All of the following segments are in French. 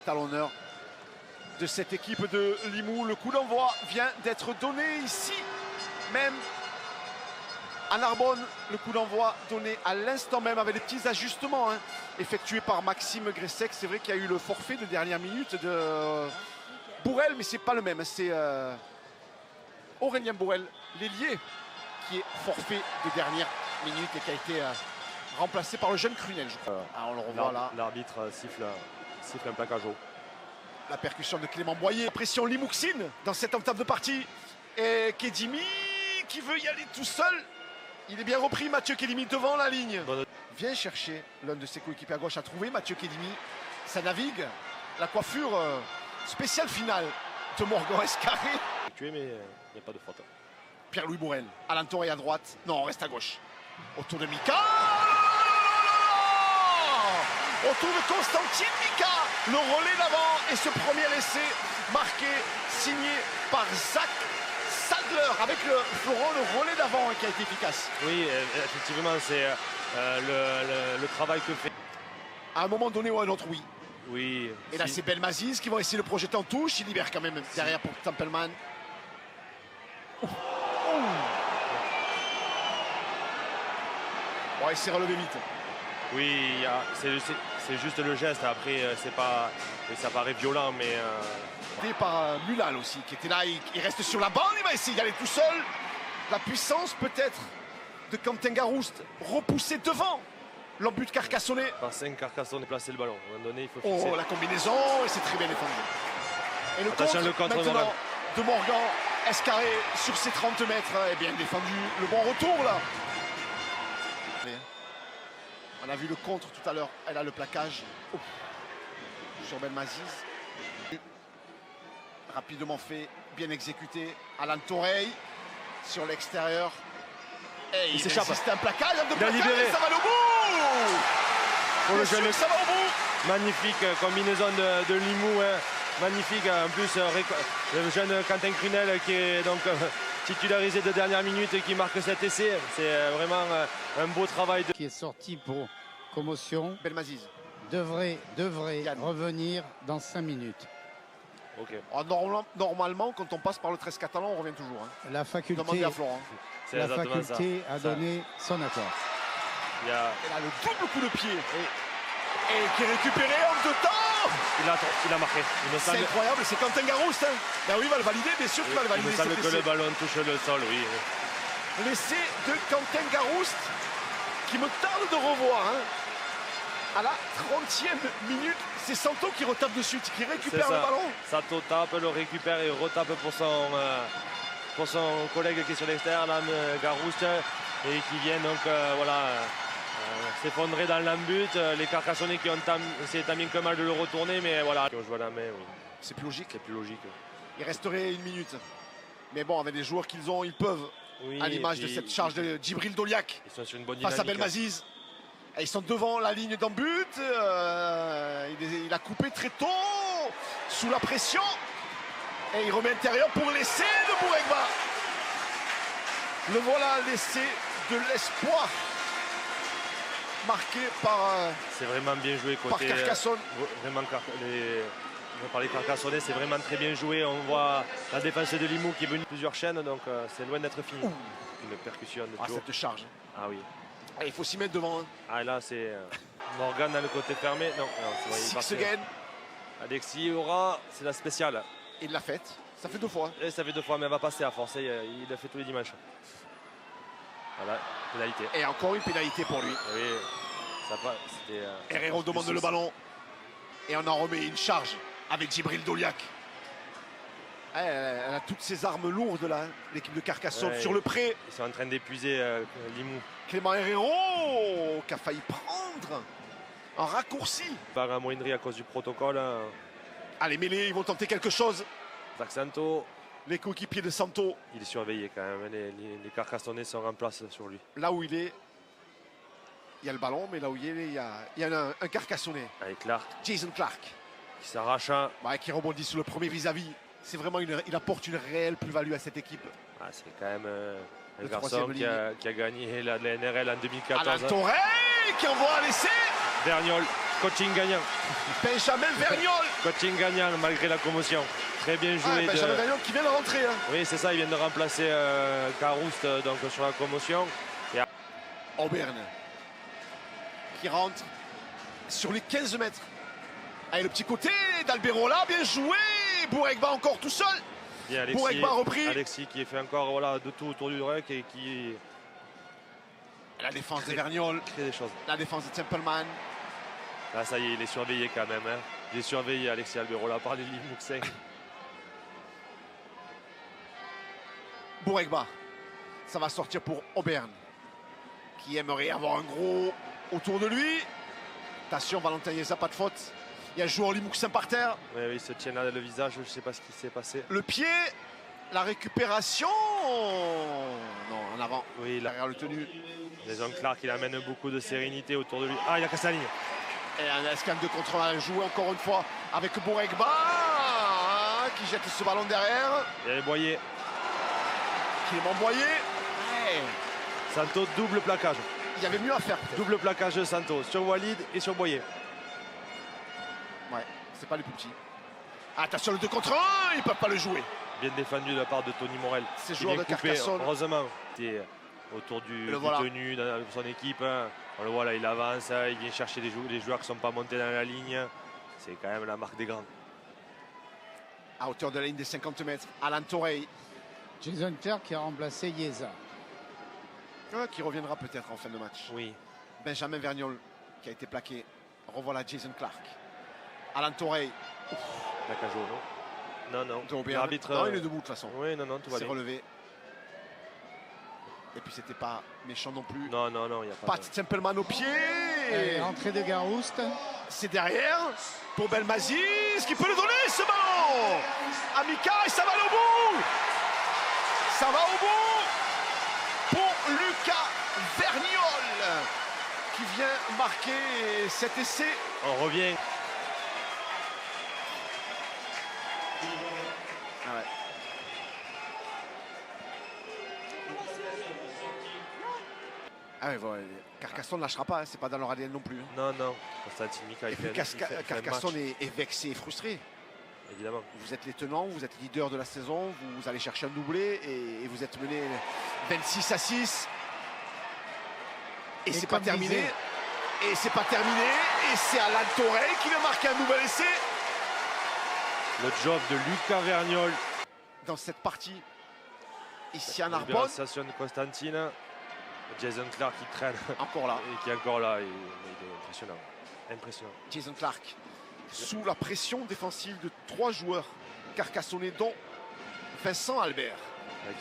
Talonneur de cette équipe de Limoux. Le coup d'envoi vient d'être donné ici, même à Narbonne. Le coup d'envoi donné à l'instant même avec des petits ajustements effectués par Maxime Gressec. C'est vrai qu'il y a eu le forfait de dernière minute de Bourrel, mais c'est pas le même. C'est Aurélien Bourrel, l'ailier, qui est forfait de dernière minute et qui a été remplacé par le jeune Crunel. On le revoit là. L'arbitre siffle un plaquage haut. La percussion de Clément Boyer. Pression Limouxine dans cette entame de partie. Et Kedimi qui veut y aller tout seul. Il est bien repris, Mathieu Kedimi, devant la ligne. Vient chercher l'un de ses coéquipiers à gauche à trouver. Mathieu Kedimi, ça navigue. La coiffure spéciale finale de Morgan Escarré. Mais il n'y a pas de faute. Pierre-Louis Bourrel, à l'entour et à droite. Non, on reste à gauche. Autour de Mika. Autour de Constantine Mika. Le relais d'avant et ce premier essai marqué, signé par Zach Sadler avec le relais d'avant qui a été efficace. Oui, effectivement, c'est le travail que fait. À un moment donné ou à un autre, oui. Oui. Et là, c'est Belmazis qui va essayer de le projeter en touche. Il libère quand même derrière pour Templeman. Bon, il s'est relevé vite. Oui, c'est juste le geste. Après, ça paraît violent, mais. Par Mulal aussi, qui était là. Il reste sur la bande. Il va essayer d'aller tout seul. La puissance, peut-être, de Quentin Garouste repoussé devant l'embut de Carcassonne. Par 5 Carcassonne placer le ballon. À un moment donné, il faut fixer. Oh, la combinaison, et c'est très bien défendu. Et le contre maintenant de Morgan Escarré sur ses 30 mètres est bien défendu. Le bon retour là. On a vu le contre tout à l'heure. Elle a le plaquage sur Belmazis. Rapidement fait, bien exécuté. Alan Torrey sur l'extérieur. Et il s'échappe. C'est un plaquage, ça va au bout. Pour le jeune, ça va au bout. Magnifique combinaison de Limoux. Magnifique. En plus, le jeune Quentin Crunel qui est donc titularisé de dernière minute et qui marque cet essai. C'est vraiment un beau travail. Qui est sorti pour commotion. Belmazis devrait revenir dans 5 minutes. Okay. Normalement, quand on passe par le 13 catalan, on revient toujours. La faculté, a donné son accord. Et là, le double coup de pied. Et qui est récupéré en 2 temps. Il a marqué. C'est incroyable, c'est Quentin Garouste. Ben oui, il va le valider, bien sûr qu'il va le valider. Il me semble que le ballon touche le sol, oui. L'essai de Quentin Garouste, qui me tarde de revoir. À la 30e minute, c'est Santo qui retape dessus, qui récupère le ballon. Santo tape, le récupère et retape pour son collègue qui est sur l'extérieur, Garouste, et qui vient donc s'effondrer dans l'embut. Les Carcassonnais qui ont essayé tant bien que mal de le retourner, mais voilà. Qui ont joué à la main, oui. C'est plus logique. C'est plus logique. Il resterait 1 minute. Mais bon, avec les joueurs qu'ils ont, ils peuvent, à l'image de cette charge de Djibril Doliak, ils sont sur une bonne face à Belmazis. Ils sont devant la ligne d'embut. Il a coupé très tôt, sous la pression. Et il remet intérieur pour l'essai de Bouregba. Le voilà, l'essai de l'espoir. Marqué par. C'est vraiment bien joué côté. Par Carcassonne. Vraiment, par les Carcassonnais, c'est vraiment très bien joué. On voit la défense de Limoux qui est venue plusieurs chaînes, donc c'est loin d'être fini. Une percussion de Joe. Cette charge. Ah oui. Il faut s'y mettre devant. Ah là, c'est Morgan dans le côté fermé. Non, Six again. Alexis Aura, c'est la spéciale. Il l'a faite. Ça fait 2 fois. Et ça fait 2 fois, mais elle va passer à force. Il l'a fait tous les dimanches. Voilà, pénalité. Et encore une pénalité pour lui. Oui, c'était. Herrero demande le ballon. Et on en remet une charge avec Djibril Doliak. Elle a toutes ses armes lourdes là, l'équipe de Carcassonne sur le pré. Ils sont en train d'épuiser Limoux. Clément Herrero qui a failli prendre un raccourci. Par amoindri à cause du protocole. Allez, mêlés, ils vont tenter quelque chose. Zach Santo. Les coéquipiers de Santo. Il est surveillé quand même. Les Carcassonnais sont en place sur lui. Là où il est, il y a le ballon, mais là où il est, il y a un Carcassonnais. Avec Clark. Jason Clark. Qui s'arrache. Qui rebondit sur le premier vis-à-vis. C'est vraiment il apporte une réelle plus-value à cette équipe. C'est quand même un garçon qui a gagné la NRL en 2014. Alain Torrey qui envoie un essai. Vergnol. Coaching gagnant. Benjamin Vergnol. Coaching gagnant malgré la commotion. Très bien joué. Benjamin Vergnol qui vient de rentrer. Hein. Oui, c'est ça, il vient de remplacer Carouste donc, sur la commotion. Auberne qui rentre sur les 15 mètres. Allez, le petit côté d'Alberola, bien joué. Bourekba encore tout seul. Bien, Alexis, Bourekba repris. Alexis qui fait encore voilà, de tout autour du ruck et qui La défense de Vergnol. crée des choses. La défense de Templeman. Là, ça y est, il est surveillé quand même. Hein. Il est surveillé, Alexis Alberola, par les Limouxins. Bourekba. Ça va sortir pour Auberne. Qui aimerait avoir un gros autour de lui. Attention, Valentin Yeza, pas de faute. Il y a le joueur Limoussin par terre. Oui, il se tient là le visage, je ne sais pas ce qui s'est passé. Le pied, la récupération. Non, en avant. Oui, là, Derrière le tenu. Jason Clark, il amène beaucoup de sérénité autour de lui. Ah, il a cassé la ligne. Et un escale de contrôle à jouer encore une fois avec Bourekba. Hein, qui jette ce ballon derrière. Il y avait Boyer. Clément Boyer. Ouais. Santos, double plaquage. Il y avait mieux à faire. peut-être. Double plaquage de Santos sur Walid et sur Boyer. Ouais, c'est pas les plus petits. Attention, le 2 contre 1, ils ne peuvent pas le jouer. Bien défendu de la part de Tony Morel. Ces Qui joueurs vient de couper, Carcassonne. heureusement. C'était autour du voilà. tenu de son équipe. Hein. On le voit là, il avance, hein, il vient chercher les joueurs qui ne sont pas montés dans la ligne. C'est quand même la marque des grands. À hauteur de la ligne des 50 mètres, Alan Torrey, Jason Clark qui a remplacé Yeza. qui reviendra peut-être en fin de match. Oui. Benjamin Vergnol qui a été plaqué. Revoilà Jason Clark. Alan Torrey. Plaquage haut, non? Non, non. Non, L'arbitre. il est debout de toute façon. Oui, non, tout va C'est bien. relevé. Et puis c'était pas méchant non plus. Non, il n'y a pas. Pat Templeman au pied. Et entrée de Garouste. C'est derrière pour Belmazis qui peut le donner ce ballon. Amica et ça va au bout. Ça va au bout pour Lucas Vergnol qui vient marquer cet essai. On revient. Ah ouais. Ah ouais, voilà. Carcassonne ne lâchera pas, hein. C'est pas dans leur ADN non plus. Hein. Non. Constantine Mika, Et il puis fait un Carcassonne match, est vexé et frustré. évidemment. Vous êtes les tenants, vous êtes leader de la saison, vous allez chercher un doublé et vous êtes mené 26-6. Et c'est pas comme terminé. disait- Et c'est pas terminé. Et c'est Alan Torrey qui va marquer un nouvel essai Le job de Lucas Vergnol. dans cette partie. Ici à La Narbonne, libération de Constantine. Jason Clark qui traîne encore là. et qui est encore là. Il est impressionnant. Impressionnant. Jason Clark sous la pression défensive de 3 joueurs carcassonnais, dont Vincent Albert.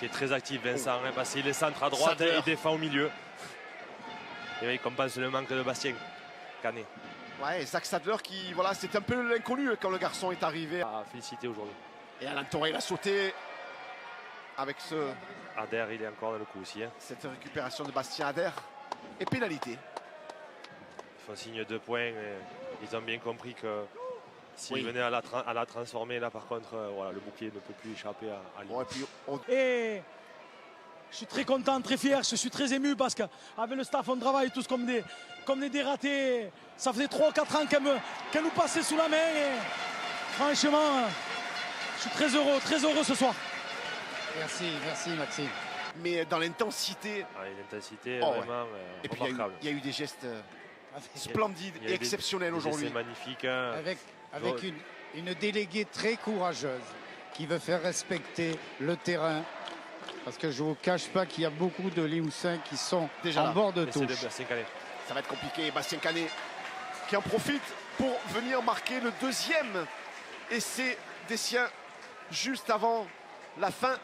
Qui est très actif, Vincent, hein, parce qu'il est centre à droite Sadler. et il défend au milieu. Et oui, il compense le manque de Bastien Canet. Ouais, Zach Sadler qui, voilà, c'était un peu l'inconnu quand le garçon est arrivé. À féliciter aujourd'hui. Et Alan Torrey, il a sauté avec Adair, il est encore dans le coup aussi. Hein. cette récupération de Bastien Adair. Et pénalité. Ils font signe de points. Et ils ont bien compris que s'ils Oui. venaient à la transformer, là par contre, voilà, le bouclier ne peut plus échapper à lui. Bon, et puis Et je suis très content, très fier, je suis très ému parce qu'avec le staff, on travaille tous comme des dératés. Ça faisait 3 ou 4 ans qu'elle nous passait sous la main. Et franchement, je suis très heureux ce soir. Merci Maxime. mais dans l'intensité. Ah, l'intensité, Oh, ouais. vraiment Et puis il remarquable. y a eu des gestes Avec, splendides Il y a et eu exceptionnels des aujourd'hui. essais magnifiques. Hein. avec une déléguée très courageuse qui veut faire respecter le terrain. Parce que je ne vous cache pas qu'il y a beaucoup de Limoussins qui sont Déjà en là. bord de Et c'est de touche. Bastien Canet. Ça va être compliqué. Bastien Canet qui en profite pour venir marquer le deuxième essai des siens juste avant la fin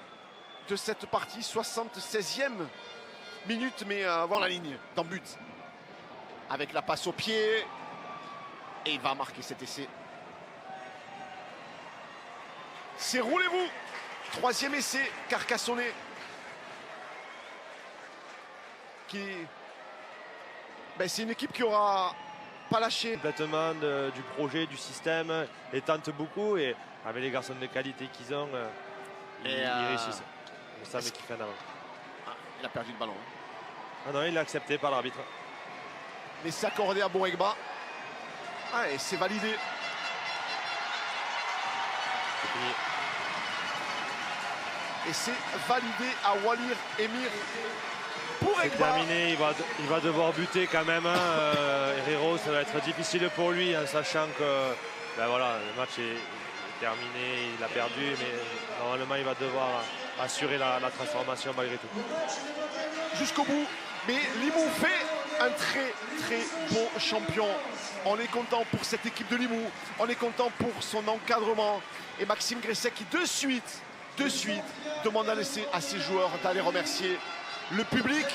de cette partie. 76e minute, mais avant la ligne, dans le but. Avec la passe au pied. Et il va marquer cet essai. C'est roulez-vous. Troisième essai, Carcassonnais. C'est une équipe qui aura pas lâché. Complètement du projet, du système, et tente beaucoup. Et avec les garçons de qualité qu'ils ont, ils réussissent. On savait qu'il fait en avant. Ah, il a perdu le ballon. Ah non, il l'a accepté par l'arbitre. Mais c'est accordé à Bourekba. Ah, et c'est validé. C'est fini. Et c'est validé à Walir Emir pour C'est Egba. terminé, il va devoir buter quand même. Herrero, ça va être difficile pour lui, hein, sachant que ben voilà, le match est terminé, il a perdu, mais normalement il va devoir assurer la transformation malgré tout. Jusqu'au bout. Mais Limoux fait un très très bon champion. On est content pour cette équipe de Limoux. On est content pour son encadrement. Et Maxime Gresset qui de suite demande à ses joueurs d'aller remercier le public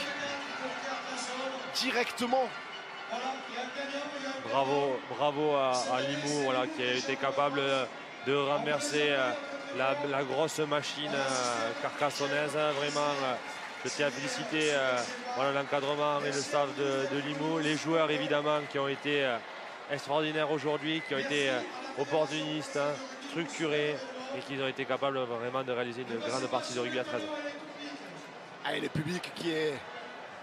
directement. Bravo à Limoux, voilà, qui a été capable de renverser la grosse machine carcassonnaise. Vraiment, je tiens à féliciter voilà, l'encadrement et le staff de Limoux, les joueurs évidemment qui ont été extraordinaires aujourd'hui, qui ont été opportunistes, hein, structurés et qui ont été capables vraiment de réaliser une grande partie de rugby à 13. Allez, le public qui est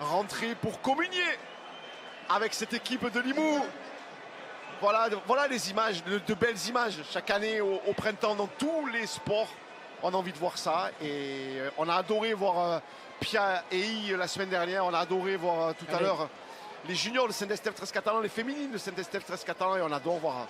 rentré pour communier avec cette équipe de Limoux. Voilà les images, de belles images chaque année au printemps dans tous les sports. On a envie de voir ça et on a adoré voir Pia et I la semaine dernière. On a adoré voir tout à l'heure les juniors de Saint-Estèphe 13 Catalan, les féminines de Saint-Estèphe 13 Catalan et on adore voir